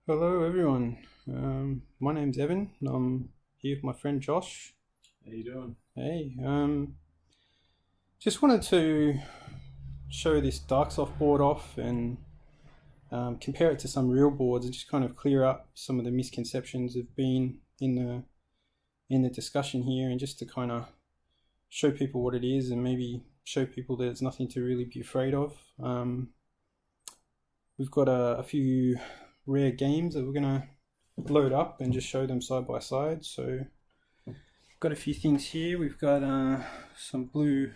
Hello everyone. My name's Evan. I'm here with my friend Josh. How you doing? Hey, just wanted to show this Darksoft board off and compare it to some real boards and just kind of clear up some of the misconceptions that have been in the discussion here, and just to kind of show people what it is and maybe show people that it's nothing to really be afraid of. We've got a few rare games that we're gonna load up and just show them side by side. So got a few things here. We've got some blue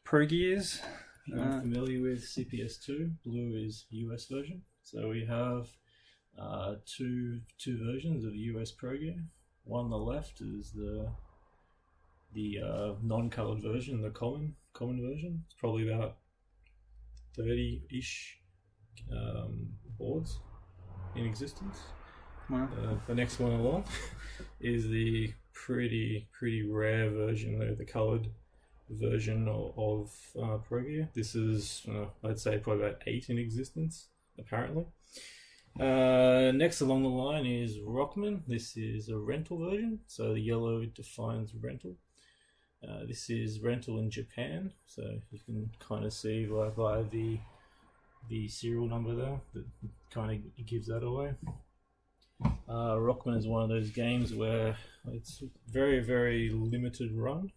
Progears. If you're familiar with CPS2, blue is US version. So we have two versions of the US Progear. One on the left is the non-colored version, the common version. It's probably about 30-ish boards in existence. Wow. The next one along is the pretty rare version, the coloured version of Progear. This is, I'd say, probably about 8 in existence, apparently. Next along the line is Rockman. This is a rental version, so the yellow defines rental. This is rental in Japan, so you can kind of see by the serial number there that kind of gives that away. Rockman is one of those games where it's very limited run,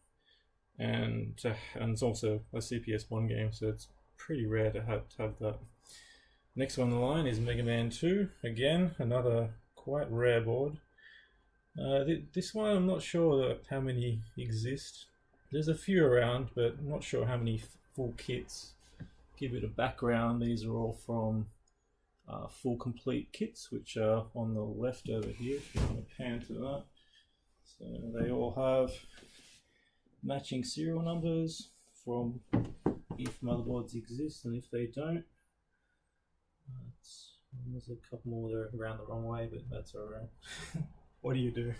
and it's also a CPS1 game, so it's pretty rare to have that. Next one on the line is Megaman 2. Again, another quite rare board. This one I'm not sure how many exist. There's a few around, but I'm not sure how many full kits. Give it a background, these are all from full complete kits, which are on the left over here, if you want to pan to that. So they all have matching serial numbers from if motherboards exist, and if they don't, there's a couple more that are around the wrong way, but that's alright. What do you do?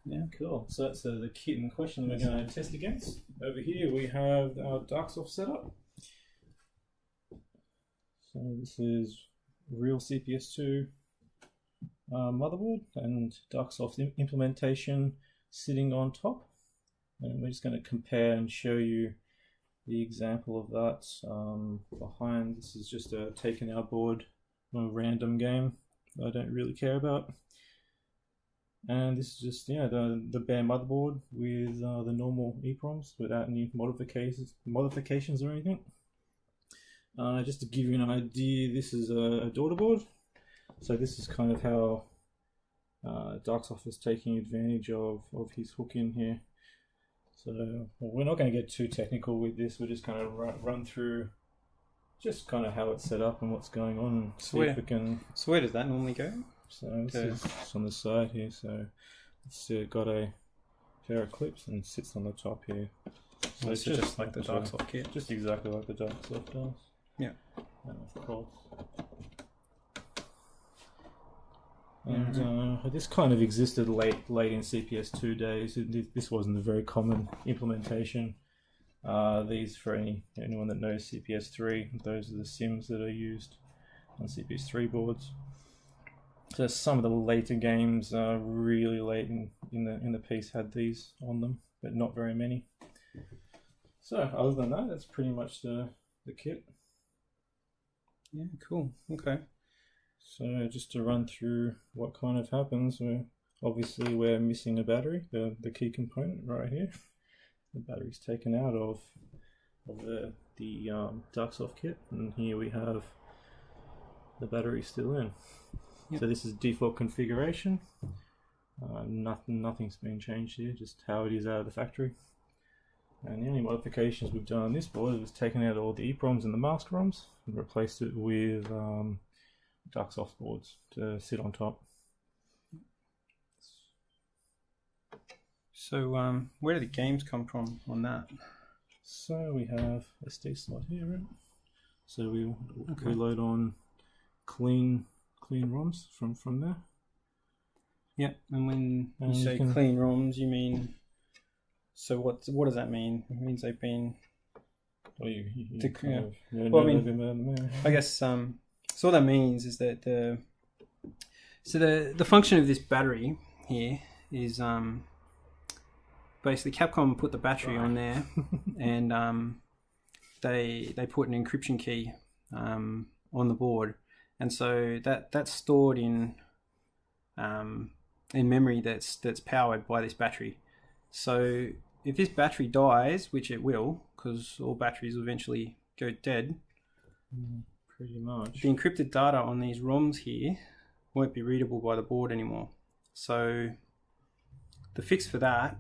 Yeah, cool. So that's the kit in question that we're going to test against. Over here we have our Darksoft setup. So this is real CPS2 motherboard and Darksoft implementation sitting on top. And we're just going to compare and show you the example of that behind. This is just taking our board from a random game that I don't really care about. And this is just the bare motherboard with the normal EEPROMs without any modifications or anything. Just to give you an idea, this is a daughter board. So this is kind of how Darksoft is taking advantage of his hook in here. So we're not going to get too technical with this. We're just kind of run through just kind of how it's set up and what's going on, and see if we can. So where does that normally go? So this is on the side here. So it's got a pair of clips and sits on the top here. So it's just like the Darksoft kit. Just exactly like the Darksoft does. Yeah. And of course. And this kind of existed late in CPS2 days. This wasn't a very common implementation. These, for anyone that knows CPS3, those are the sims that are used on CPS3 boards. So some of the later games, really late in the piece, had these on them, but not very many. So other than that, that's pretty much the kit. Yeah, cool. Okay. So just to run through what kind of happens, we're missing a battery, the key component right here. The battery's taken out of the Darksoft kit, and here we have the battery still in. Yep. So this is default configuration. Nothing's been changed here, just how it is out of the factory. And the only modifications we've done on this board is taken out all the EEPROMs and the mask ROMs and replaced it with Darksoft boards to sit on top. So where do the games come from on that? So we have a SD slot here, right? So we load on clean ROMs from there. Yeah, and when you say clean ROMs, you mean, so what does that mean? It means they've been Well, I guess So what that means is that the function of this battery here is basically Capcom put the battery on there, and they put an encryption key on the board, and so that's stored in memory that's powered by this battery. So if this battery dies, which it will, because all batteries will eventually go dead, pretty much, the encrypted data on these ROMs here won't be readable by the board anymore. So the fix for that,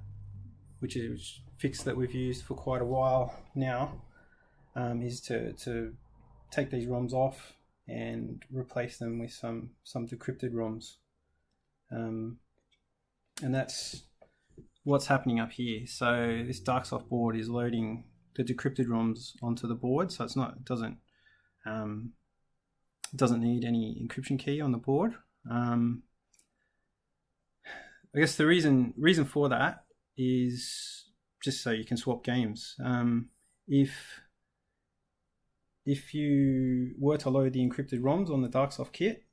which is a fix that we've used for quite a while now, is to take these ROMs off and replace them with some decrypted ROMs. And that's what's happening up here. So this Darksoft board is loading the decrypted ROMs onto the board, so it doesn't need any encryption key on the board. I guess the reason for that is just so you can swap games. If you were to load the encrypted ROMs on the Darksoft kit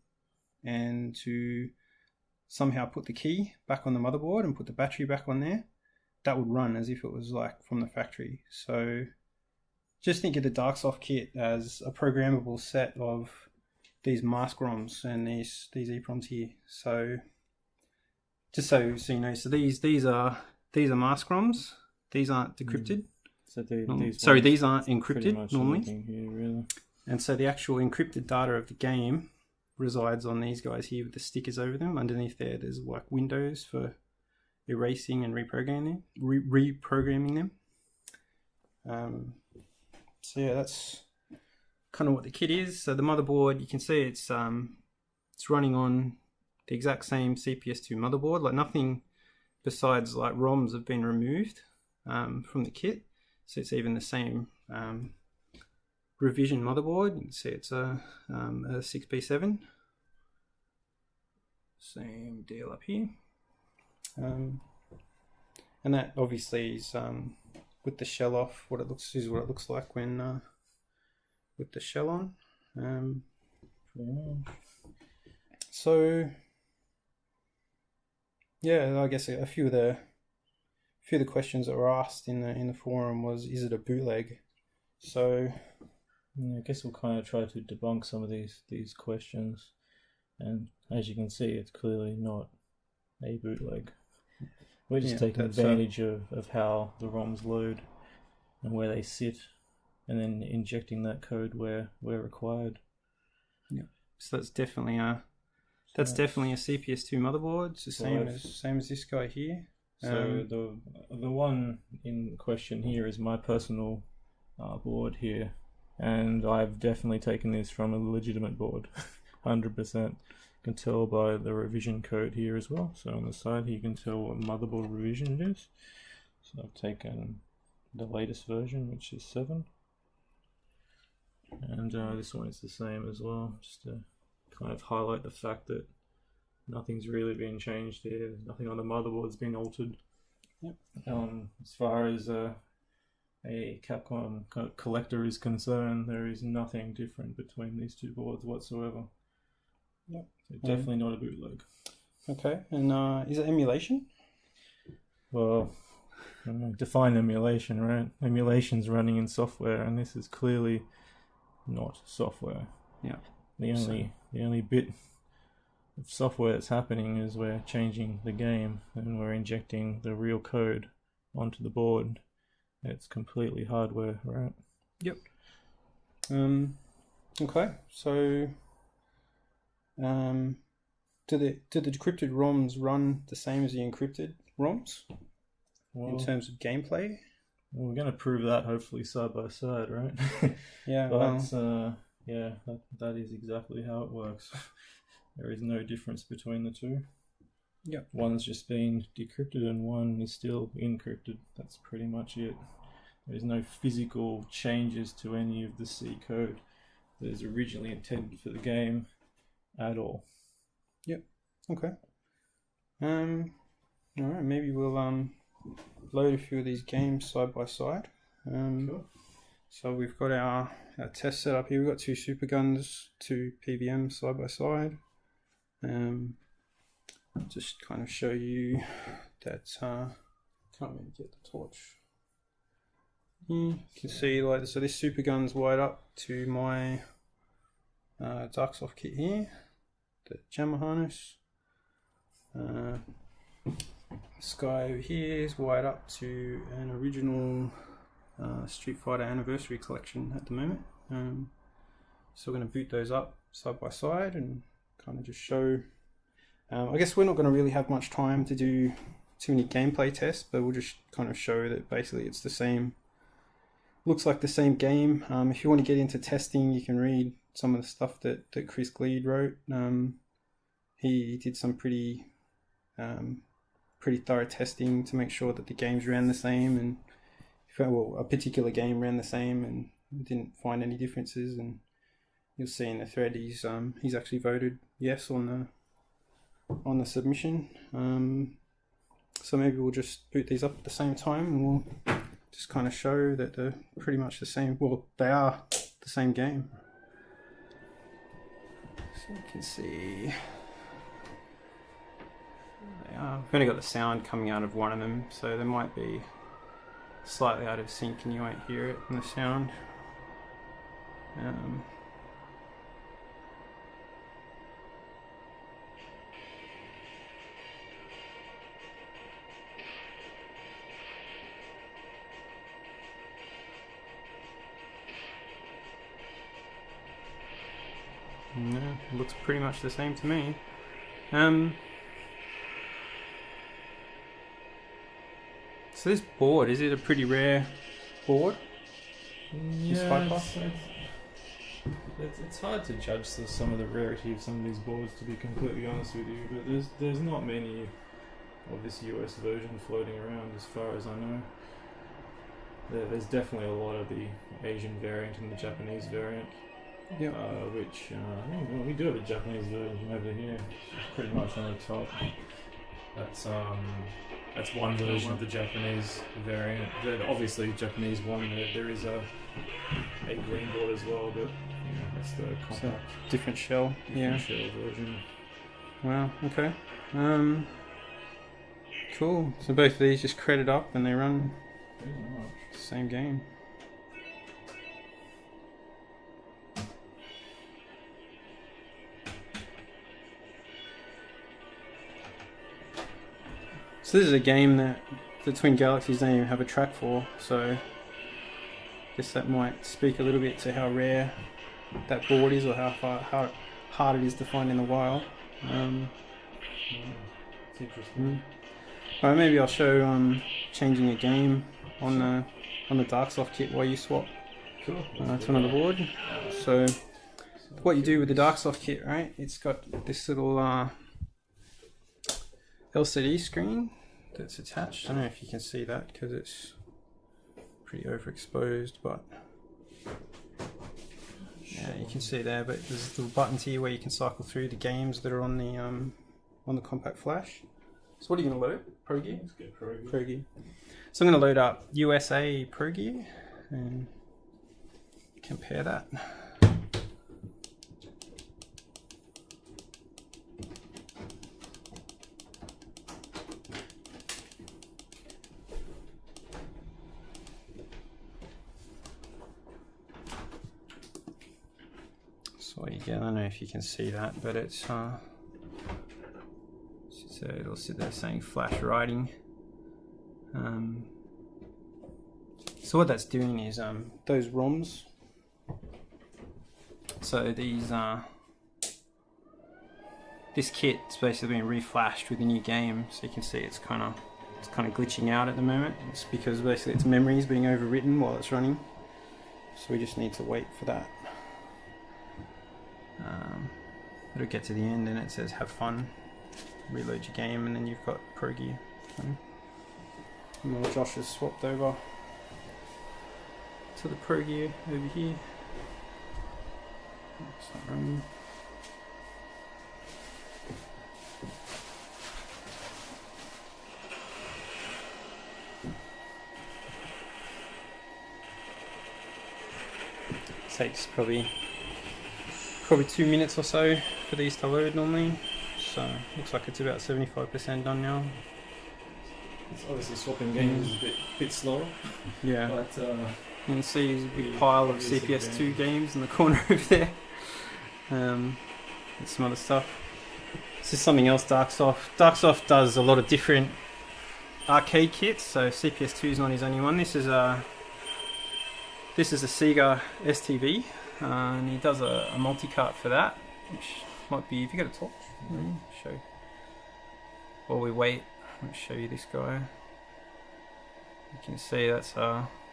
and to somehow put the key back on the motherboard and put the battery back on there, that would run as if it was like from the factory. So just think of the Darksoft kit as a programmable set of these mask ROMs and these EEPROMs here. So just so you know, so these are mask ROMs. These aren't decrypted. So these aren't encrypted normally. Here, really. And so the actual encrypted data of the game resides on these guys here with the stickers over them. Underneath there's like windows for erasing and reprogramming them. So yeah, that's kind of what the kit is. So the motherboard, you can see it's running on the exact same CPS2 motherboard. Like nothing besides like ROMs have been removed from the kit. So it's even the same revision motherboard. You can see it's a 6B7. Same deal up here. And that obviously is with the shell off. What it looks like when with the shell on. So yeah, I guess a few of the questions that were asked in the forum was, is it a bootleg? So I guess we'll kind of try to debunk some of these questions, and as you can see, it's clearly not a bootleg. We're just taking advantage of how the ROMs load and where they sit, and then injecting that code where required. Yeah, so that's definitely a CPS2 motherboard. It's the same as this guy here. So the one in question here is my personal board here, and I've definitely taken this from a legitimate board, 100%. You can tell by the revision code here as well. So on the side here you can tell what motherboard revision it is. So I've taken the latest version, which is 7, and this one is the same as well, just to kind of highlight the fact that nothing's really been changed here. Nothing on the motherboard's been altered. Yep. As far as a Capcom collector is concerned, there is nothing different between these two boards whatsoever. Yep. So definitely not a bootleg. Okay, and is it emulation? Well, define emulation, right? Emulation's running in software, and this is clearly not software. Yeah. The only bit of software that's happening is we're changing the game and we're injecting the real code onto the board. It's completely hardware, right? Yep. Okay, so do the decrypted ROMs run the same as the encrypted ROMs in terms of gameplay? Well, we're going to prove that hopefully side by side, right? Yeah. But that is exactly how it works. There is no difference between the two. Yep. One's just been decrypted and one is still encrypted. That's pretty much it. There's no physical changes to any of the C code that is originally intended for the game at all. Yep. Okay. All right. Maybe we'll load a few of these games side by side. Cool. So we've got our test set up here. We've got two super guns, two PVMs side by side. Just kind of show you that, can't really get the torch. You can see, like, so this super gun's wired up to my Darksoft kit here, the jammer harness. This guy over here is wired up to an original Street Fighter Anniversary Collection at the moment. So we're going to boot those up side by side and kind of just show. I guess we're not going to really have much time to do too many gameplay tests, but we'll just kind of show that basically it's the same. Looks like the same game. If you want to get into testing, you can read some of the stuff that Chris Gleed wrote. He did some pretty thorough testing to make sure that the games ran the same, and well, a particular game ran the same and didn't find any differences. And you'll see in the thread he's actually voted yes on the submission. So maybe we'll just boot these up at the same time and we'll just kind of show that they're pretty much the same. Well, they are the same game. So you can see they are. I've only got the sound coming out of one of them, so they might be slightly out of sync and you won't hear it in the sound. No, it looks pretty much the same to me. So this board, is it a pretty rare board? Yeah, it's hard to judge some of the rarity of some of these boards, to be completely honest with you, but there's not many of this US version floating around as far as I know. There's definitely a lot of the Asian variant and the Japanese variant. Yeah. Which I think we do have a Japanese version over here. It's pretty much on the top. That's one version of the Japanese variant. Obviously, Japanese one. There is a green board as well, but that's the compact. Different shell. Shell version. Wow. Okay. Cool. So both of these just credit up and they run the same game. So this is a game that the Twin Galaxies don't even have a track for, so I guess that might speak a little bit to how rare that board is, or how hard it is to find in the wild. It's interesting. Alright, maybe I'll show changing a game on the Darksoft kit while you swap to another board. So what you do with the Darksoft kit, right? It's got this little LCD screen that's attached. I don't know if you can see that because it's pretty overexposed, but yeah, you can see there. But there's little buttons here where you can cycle through the games that are on the compact flash. So what are you going to load? Progear? Let's get Progear. Progear. So I'm going to load up USA Progear and compare that. So you get, I don't know if you can see that, but it's so it'll sit there saying flash writing. So what that's doing is those ROMs. So these this kit is basically being reflashed with the new game. So you can see it's kind of glitching out at the moment. It's because basically its memory is being overwritten while it's running. So we just need to wait for that. It'll get to the end and it says have fun, reload your game, and then you've got Progear. And while Josh has swapped over to the Progear over here. It's not running. takes probably 2 minutes or so for these to load normally. So looks like it's about 75% done now. It's obviously swapping games is a bit slower. Yeah. But you can see there's a big pile of CPS2 games in the corner over there. And some other stuff. This is something else Darksoft. Darksoft does a lot of different arcade kits, so CPS2 is not his only one. This is a Sega STV, and he does a multi-cart for that, which might be, if you got a torch, show. While we wait, let me show you this guy. You can see that's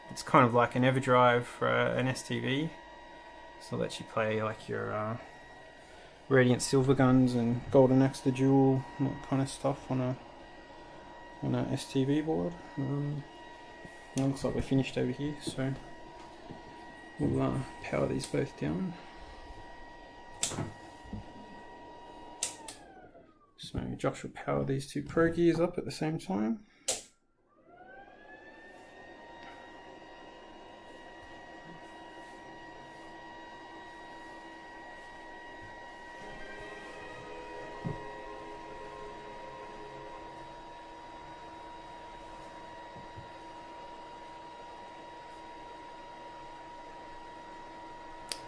it's kind of like an EverDrive for an STV, so that you play like your Radiant Silver Guns and Golden Axe the Jewel, and that kind of stuff on a STV board. It looks like we're finished over here, so we'll power these both down. So Josh will power these two Progears up at the same time.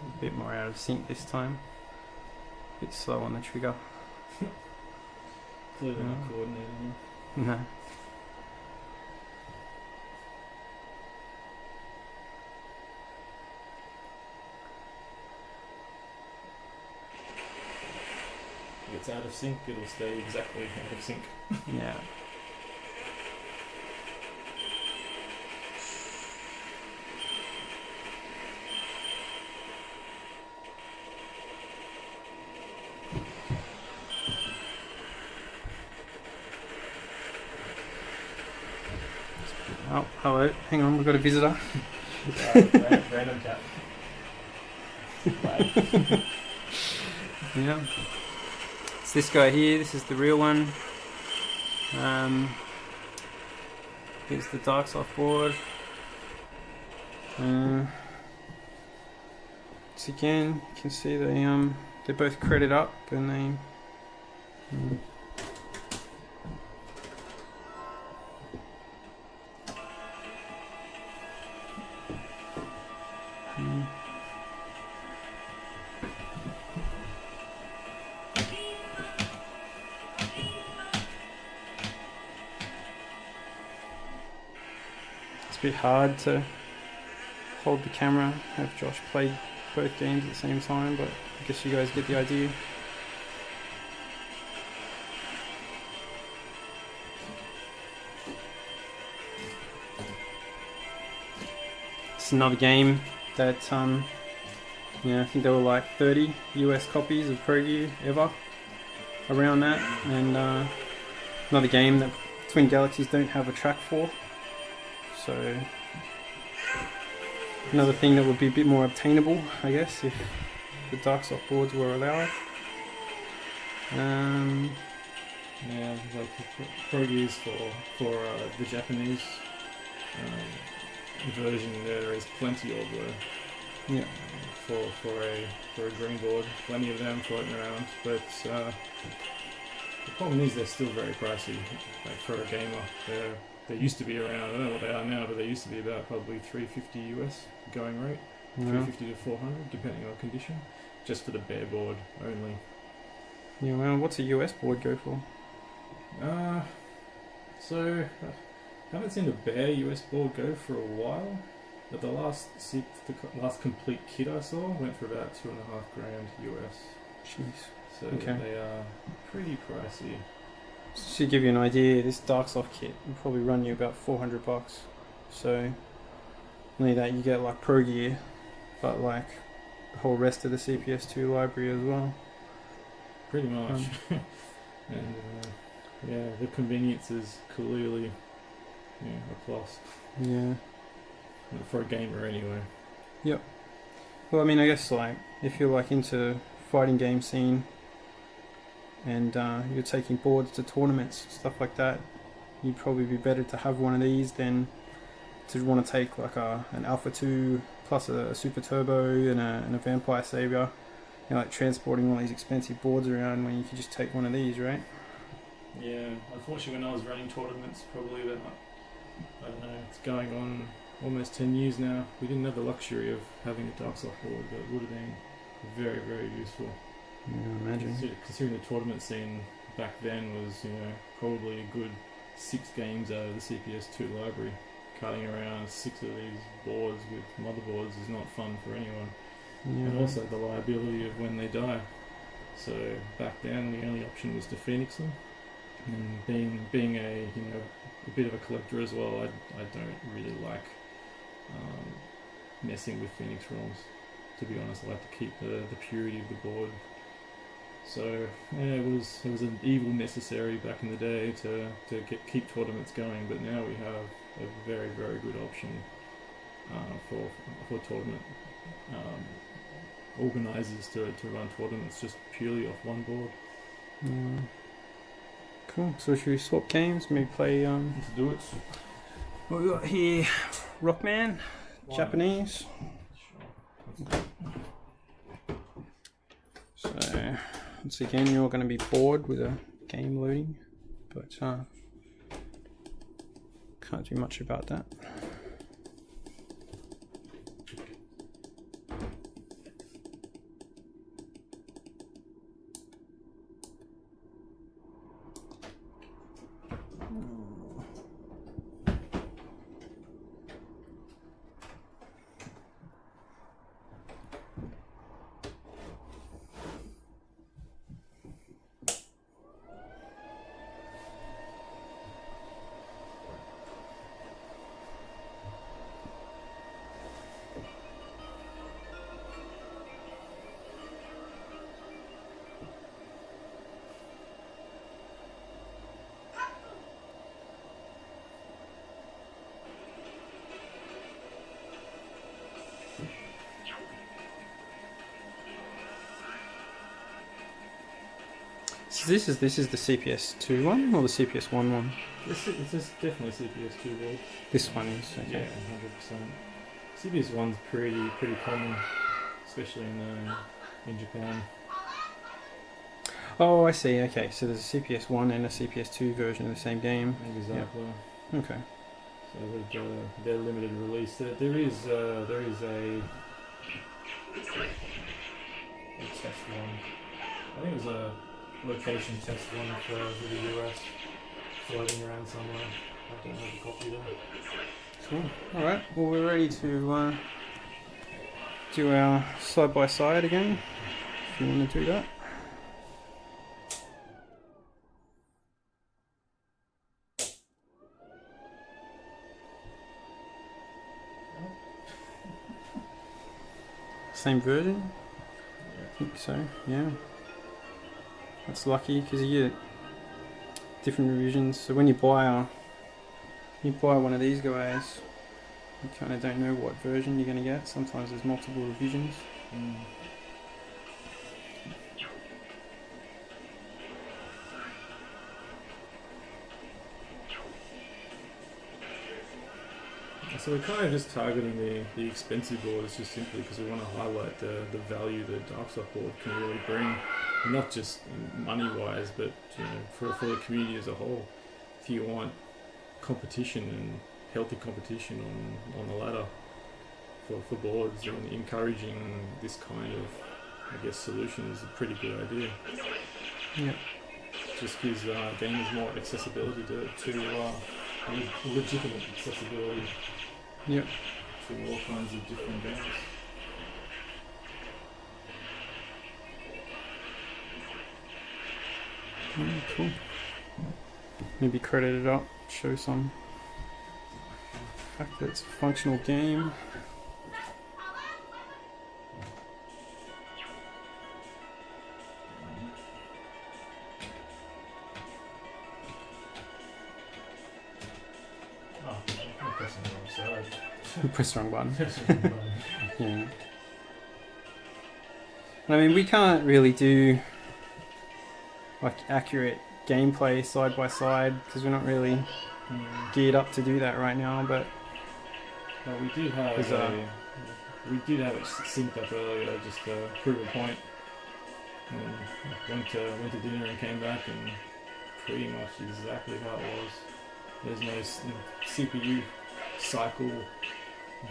A bit more out of sync this time. A bit slow on the trigger. Clearly not coordinated. No. If it's out of sync, it'll stay exactly out of sync. Yeah. Oh, hello. Hang on, we've got a visitor. Random cat. Yeah. It's this guy here. This is the real one. Here's the Darksoft board. So again, you can see they both credit up and they. It's a bit hard to hold the camera, have Josh played both games at the same time, but I guess you guys get the idea. It's another game that, I think there were like 30 US copies of Progear ever, around that, and another game that Twin Galaxies don't have a track for, so another thing that would be a bit more obtainable, I guess, if the Darksoft boards were allowed. Yeah, like Progears for the Japanese version, there is plenty of for a green board, plenty of them floating around. But the problem is they're still very pricey. Like for a gamer, they used to be around. I don't know what they are now, but they used to be about probably $350 US going rate, $350 to $400 depending on condition, just for the bare board only. Yeah, well, what's a US board go for? So I haven't seen a bare US board go for a while, but the last complete kit I saw went for about $2.5 grand US. Jeez. So okay. They are pretty pricey. To give you an idea, this Darksoft kit will probably run you about $400. So, only that you get like Progear, but like the whole rest of the CPS2 library as well. Pretty much. And yeah, the convenience is clearly a plus. Yeah. For a gamer anyway. Yep. Well, I mean, I guess like if you're like into fighting game scene and you're taking boards to tournaments, stuff like that, you'd probably be better to have one of these than to want to take like an Alpha 2 plus a Super Turbo and a Vampire Savior, you know, like transporting all these expensive boards around when you could just take one of these, right? Yeah, unfortunately when I was running tournaments, probably about, I don't know, it's going on almost 10 years now, we didn't have the luxury of having a Darksoft board, but it would have been very, very useful. Yeah, I imagine. Considering the tournament scene back then was, you know, probably a good 6 games out of the CPS2 library. Cutting around 6 of these boards with motherboards is not fun for anyone. Yeah. And also the liability of when they die. So back then the only option was to Phoenix them. And being a, you know, a bit of a collector as well, I don't really like messing with Phoenix ROMs. To be honest, I like to keep the purity of the board. So yeah, it was an evil necessary back in the day to keep tournaments going, but now we have a very, very good option for tournament organisers to run tournaments just purely off one board. Yeah. Cool. So should we swap games? Maybe play. Let's do it. What we got here? Rockman, Japanese. Sure. So once again, you're going to be bored with a game loading, but can't do much about that. So this is the CPS2 one or the CPS1 one? This is definitely CPS2 board. This one is. Okay. Yeah, 100%. CPS1's pretty common, especially in Japan. Oh, I see. Okay, so there's a CPS1 and a CPS2 version of the same game. Exactly. Yep. Okay. So they're limited release. There is a test one. I think it was a location test one for the US floating around somewhere. I don't have a copy there. Cool. Alright, well we're ready to do our side by side again, if you want to do that. Same version? I think so, yeah. That's lucky because you get different revisions. So when you buy one of these guys, you kind of don't know what version you're going to get. Sometimes there's multiple revisions. So we're kind of just targeting the expensive boards just simply because we want to highlight the value that Darksoft board can really bring, not just money-wise, but you know, for the community as a whole. If you want competition and healthy competition on the ladder for boards, and encouraging this kind of, I guess, solution is a pretty good idea. Yeah. Just gives gamers more accessibility to legitimate accessibility. Yep. To all kinds of different games. Cool. Maybe credit it up, show some fact that it's a functional game. Press the wrong button. Yeah. I mean, we can't really do like accurate gameplay side by side because we're not really geared up to do that right now. But Well, we did have it synced up earlier just to prove a point. And went to dinner and came back and pretty much exactly how it was. There's no CPU cycle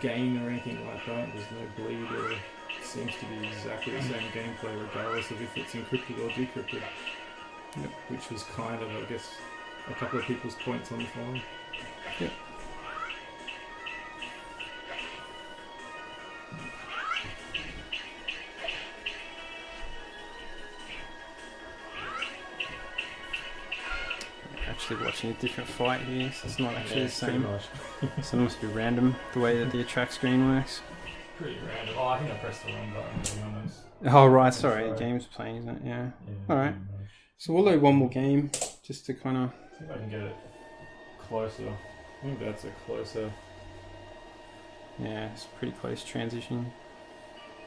gain or anything like that. There's no bleed or it seems to be exactly the same gameplay regardless of if it's encrypted or decrypted. Yep. Which was kind of, I guess, a couple of people's points on the forum. Yep. Actually watching a different fight here, so it's not actually the same. So it must be random the way that the attract screen works. Pretty random. Oh, I think I pressed the wrong button, to be honest. Oh right, sorry, the game's playing, isn't it? Yeah. Alright. So we'll load one more game just to kind of see if I can get it closer. I think that's a closer. Yeah, it's a pretty close transition.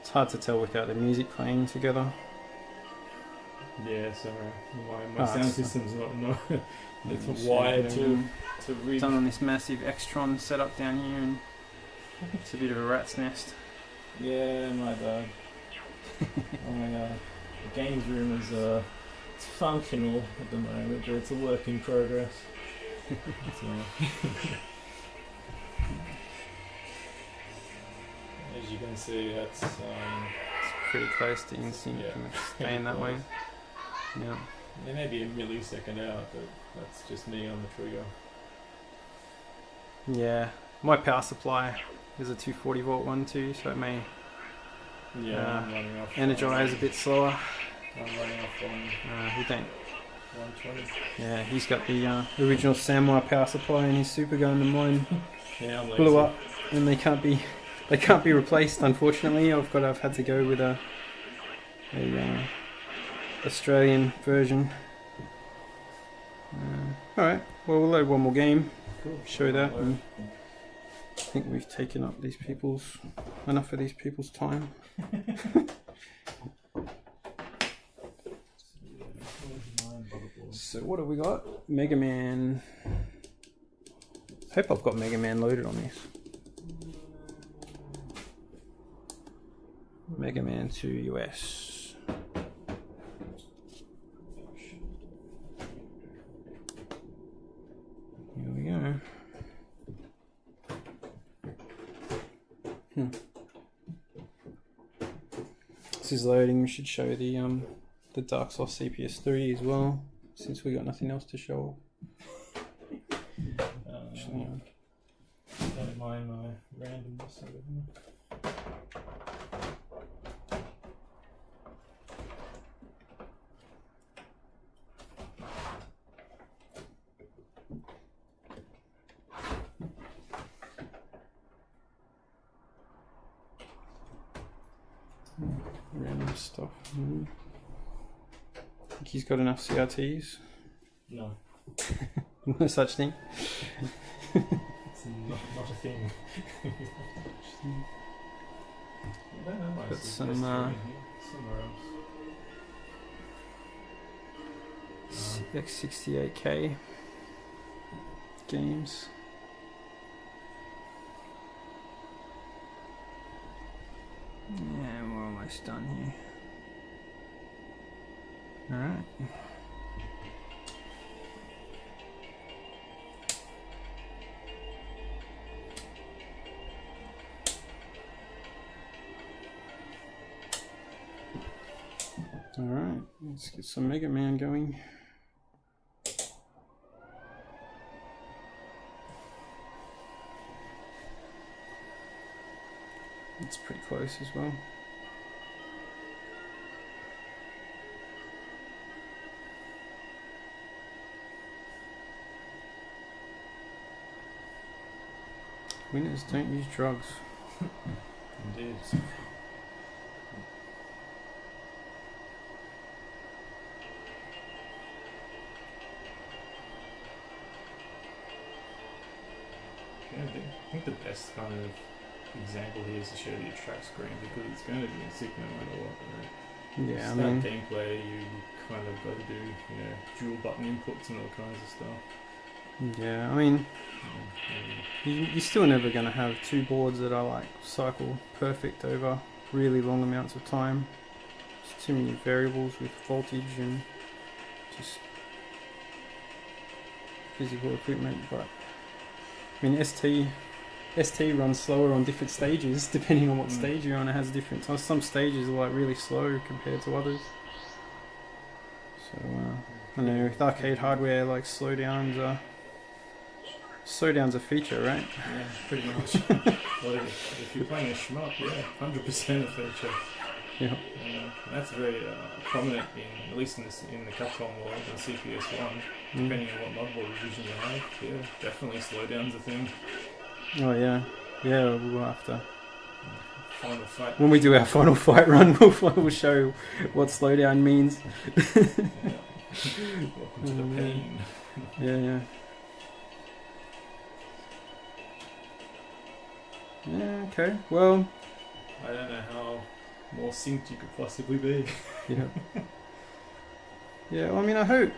It's hard to tell without the music playing together. Yeah, sorry. My sound system's not it's wired to read. Done on this massive Extron setup down here, and it's a bit of a rat's nest. Yeah, my bad. Oh my god. The games room is it's functional at the moment, but it's a work in progress. As you can see, that's it's pretty close to insync, yeah, and it's staying that way. Yeah. There may be a millisecond out, but that's just me on the trigger. Yeah, my power supply is a 240 volt one too, so it may I'm running off energize a bit slower. I'm running off on We don't. 120. Yeah, he's got the original Samurai power supply in his super gun, and mine Yeah, I'm blew up, and they can't be replaced. Unfortunately, I've had to go with a Australian version. Alright, well we'll load one more game, Cool. show that, and I think we've taken up enough of these people's time. So what have we got? Megaman. Hope I've got Megaman loaded on this. Megaman 2 US. Here we go. This is loading. We should show the Darksoft CPS3 as well, since we got nothing else to show. Don't mind my randomness over here. Random stuff. Think he's got enough CRTs? No. No such thing. It's not a thing. Got some somewhere else. X68K games. Yeah, we're almost done here. Alright. Alright, let's get some Mega Man going. It's pretty close as well. Winners don't use drugs. Indeed. I think the best kind of example here is to show the attract screen, because it's going to be in sync no matter what, right? Yeah, I Start mean, gameplay, you kind of got to do, dual button inputs and all kinds of stuff. Yeah, I mean, you're still never going to have two boards that are like cycle perfect over really long amounts of time. There's too many variables with voltage and just physical equipment. But I mean, ST runs slower on different stages depending on what stage you're on. It has different. Some stages are like really slow compared to others. So I know with arcade hardware, like slowdowns are a feature, right? Yeah, pretty much. Well, if you're playing a shmup, yeah, 100% a feature. Yeah. That's very prominent at least in the Capcom world and CPS1. Depending on what motherboard revision you have, yeah, definitely slowdown's a thing. Oh yeah, we'll have to. Final fight. When we do our final fight run, we'll show what slowdown means. Welcome to the pain. Yeah. Yeah, okay. Well, I don't know how more synced you could possibly be. Yeah. Yeah, well, I mean, I hope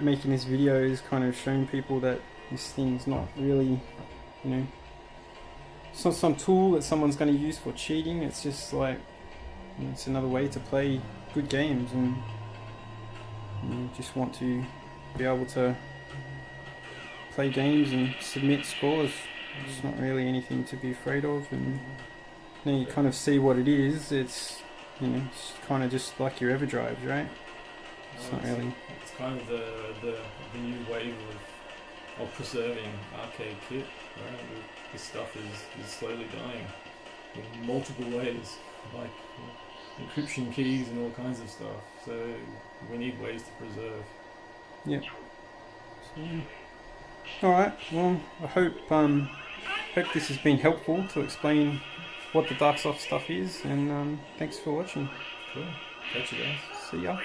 making this video is kind of showing people that this thing's not really, it's not some tool that someone's going to use for cheating. It's just like, it's another way to play good games, and you just want to be able to play games and submit scores. It's not really anything to be afraid of, and you kind of see what it is. It's it's kind of just like your EverDrives, right? It's not really. It's kind of the new wave of preserving arcade kit. Right? This stuff is slowly dying in multiple ways, like encryption keys and all kinds of stuff. So we need ways to preserve. Yeah. So, all right. Well, I hope this has been helpful to explain what the Darksoft stuff is, and thanks for watching. Cool. Catch you guys. See ya.